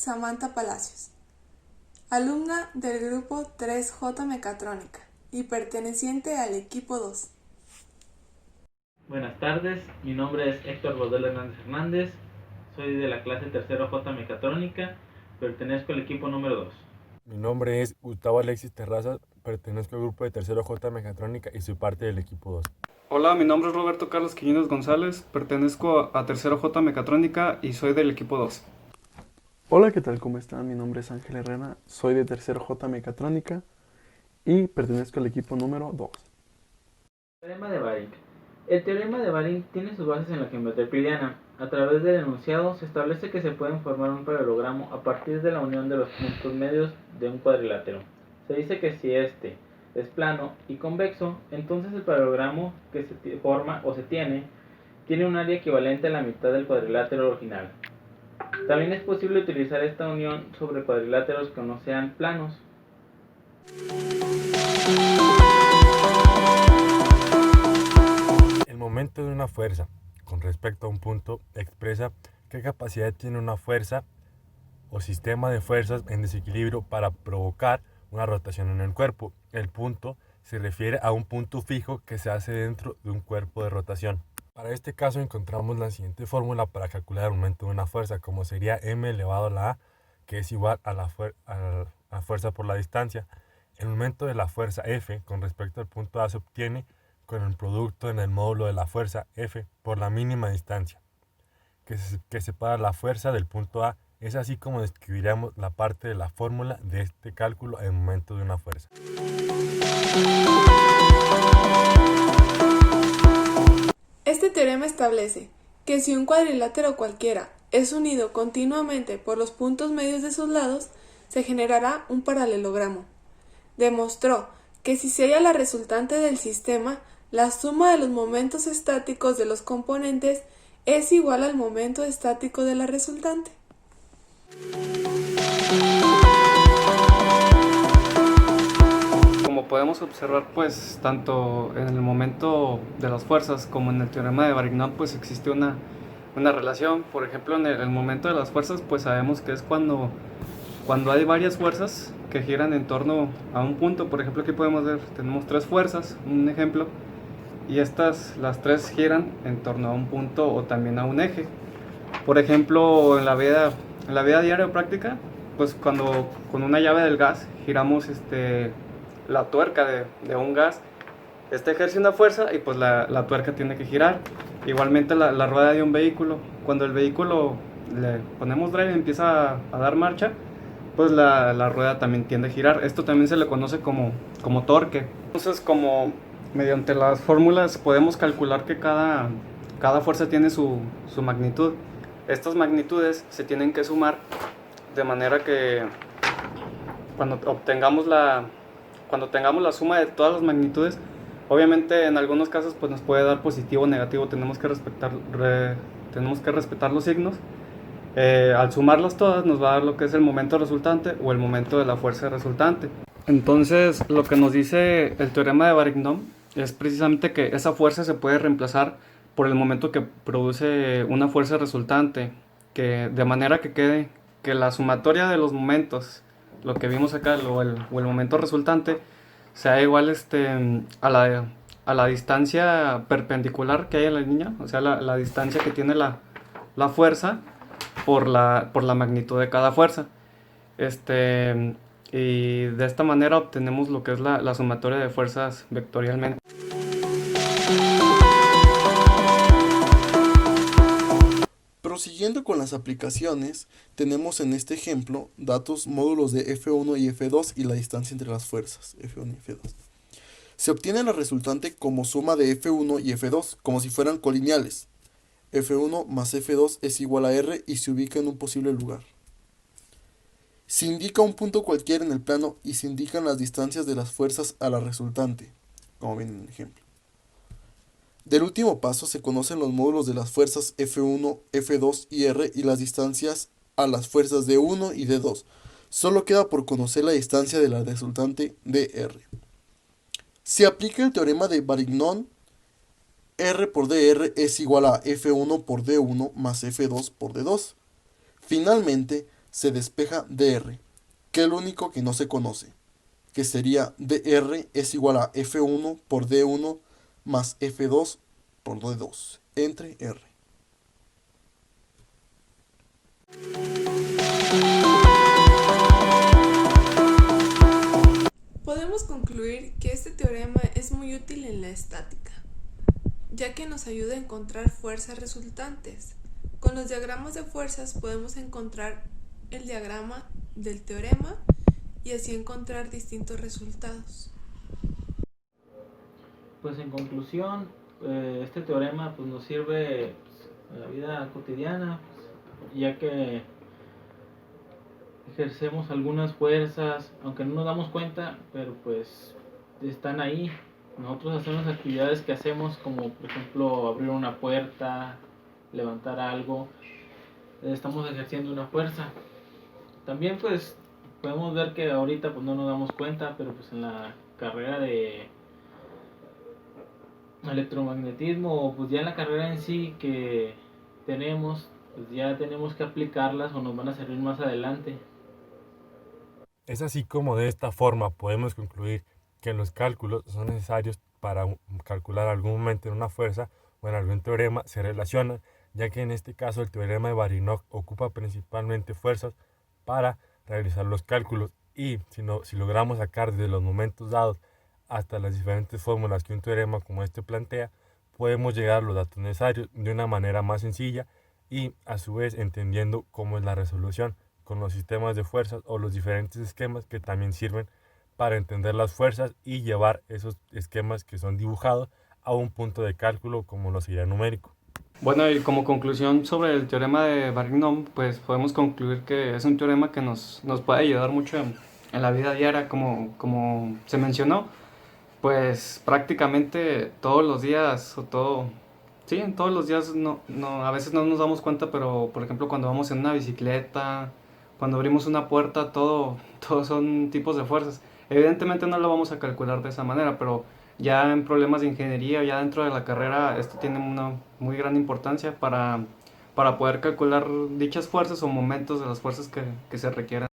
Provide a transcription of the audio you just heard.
Samantha Palacios, alumna del grupo 3J Mecatrónica y perteneciente al equipo 2. Buenas tardes, mi nombre es Héctor Rodel Hernández, soy de la clase tercero J Mecatrónica, pertenezco al equipo número 2. Mi nombre es Gustavo Alexis Terrazas, pertenezco al grupo de tercero J Mecatrónica y soy parte del equipo 2. Hola, mi nombre es Roberto Carlos Quiñones González, pertenezco a tercero J Mecatrónica y soy del equipo 2. Hola, ¿qué tal? ¿Cómo están? Mi nombre es Ángel Herrera, soy de tercero J Mecatrónica y pertenezco al equipo número 2. Teorema de Baring. El teorema de Baring tiene sus bases en la geometría euclidiana. A través del enunciado se establece que se pueden formar un paralelogramo a partir de la unión de los puntos medios de un cuadrilátero. Se dice que si este es plano y convexo, entonces el paralelogramo que se forma o se tiene un área equivalente a la mitad del cuadrilátero original. También es posible utilizar esta unión sobre cuadriláteros que no sean planos. El momento de una fuerza con respecto a un punto expresa qué capacidad tiene una fuerza o sistema de fuerzas en desequilibrio para provocar una rotación en el cuerpo. El punto se refiere a un punto fijo que se hace dentro de un cuerpo de rotación. Para este caso encontramos la siguiente fórmula para calcular el momento de una fuerza, como sería m elevado a la a, que es igual a la fuerza por la distancia. El momento de la fuerza F con respecto al punto A se obtiene con el producto en el módulo de la fuerza F por la mínima distancia que separa la fuerza del punto A. Es así como describiríamos la parte de la fórmula de este cálculo en momento de una fuerza. Este teorema establece que si un cuadrilátero cualquiera es unido continuamente por los puntos medios de sus lados, se generará un paralelogramo. Demostró que si se halla la resultante del sistema, la suma de los momentos estáticos de los componentes es igual al momento estático de la resultante. Como podemos observar, pues tanto en el momento de las fuerzas como en el teorema de Varignon, pues existe una relación. Por ejemplo, en el momento de las fuerzas, pues sabemos que es cuando hay varias fuerzas que giran en torno a un punto. Por ejemplo, aquí podemos ver, tenemos tres fuerzas, un ejemplo, y las tres giran en torno a un punto o también a un eje. Por ejemplo, en la vida diaria o práctica, pues cuando con una llave del gas giramos la tuerca de un gas, ejerce una fuerza y pues la tuerca tiene que girar. Igualmente la rueda de un vehículo, cuando el vehículo le ponemos drive y empieza a dar marcha, pues la rueda también tiende a girar. Esto también se le conoce como torque. Entonces, como mediante las fórmulas podemos calcular que cada fuerza tiene su magnitud. Estas magnitudes se tienen que sumar de manera que cuando tengamos la suma de todas las magnitudes, obviamente en algunos casos pues nos puede dar positivo o negativo. Tenemos que respetar los signos. Al sumarlas todas nos va a dar lo que es el momento resultante o el momento de la fuerza resultante. Entonces, lo que nos dice el teorema de Varignon es precisamente que esa fuerza se puede reemplazar por el momento que produce una fuerza resultante, de manera que quede que la sumatoria de los momentos, lo que vimos acá, o el momento resultante, sea igual a la distancia perpendicular que hay en la línea, o sea, la distancia que tiene la fuerza por la magnitud de cada fuerza. Y de esta manera obtenemos lo que es la sumatoria de fuerzas vectorialmente. Prosiguiendo con las aplicaciones, tenemos en este ejemplo datos módulos de F1 y F2 y la distancia entre las fuerzas, F1 y F2. Se obtiene la resultante como suma de F1 y F2, como si fueran colineales. F1 más F2 es igual a R y se ubica en un posible lugar. Se indica un punto cualquiera en el plano y se indican las distancias de las fuerzas a la resultante, como ven en el ejemplo. Del último paso se conocen los módulos de las fuerzas F1, F2 y R y las distancias a las fuerzas de 1 y de 2. Solo queda por conocer la distancia de la resultante de R. Se aplica el teorema de Varignon. R por dr es igual a F1 por D1 más F2 por D2. Finalmente, se despeja dr, que es lo único que no se conoce, que sería dr es igual a F1 por D1 más F2 por D2 entre R. Podemos concluir que este teorema es muy útil en la estática, ya que nos ayuda a encontrar fuerzas resultantes. Con los diagramas de fuerzas podemos encontrar el diagrama del teorema y así encontrar distintos resultados. Pues en conclusión, este teorema pues, nos sirve en la vida cotidiana, pues, ya que ejercemos algunas fuerzas, aunque no nos damos cuenta, pero pues están ahí. Nosotros hacemos actividades que hacemos como por ejemplo abrir una puerta, levantar algo, estamos ejerciendo una fuerza. También pues podemos ver que ahorita pues no nos damos cuenta, pero pues en la carrera de electromagnetismo, pues ya en la carrera en sí que tenemos, pues ya tenemos que aplicarlas o nos van a servir más adelante. Es así como de esta forma podemos concluir que los cálculos son necesarios para calcular algún momento en una fuerza o en algún teorema se relacionan, ya que en este caso el teorema de Varinov ocupa principalmente fuerzas para realizar los cálculos y si logramos sacar desde los momentos dados hasta las diferentes fórmulas que un teorema como este plantea, podemos llegar a los datos necesarios de una manera más sencilla y a su vez entendiendo cómo es la resolución con los sistemas de fuerzas o los diferentes esquemas que también sirven para entender las fuerzas y llevar esos esquemas que son dibujados a un punto de cálculo como lo sería numérico. Bueno, y como conclusión sobre el teorema de Varignon, pues podemos concluir que es un teorema que nos puede ayudar mucho en la vida diaria, como se mencionó, pues prácticamente todos los días, sí, todos los días, a veces no nos damos cuenta, pero por ejemplo cuando vamos en una bicicleta, cuando abrimos una puerta, todo son tipos de fuerzas. Evidentemente no lo vamos a calcular de esa manera, pero ya en problemas de ingeniería, ya dentro de la carrera, esto tiene una muy gran importancia para poder calcular dichas fuerzas o momentos de las fuerzas que se requieran.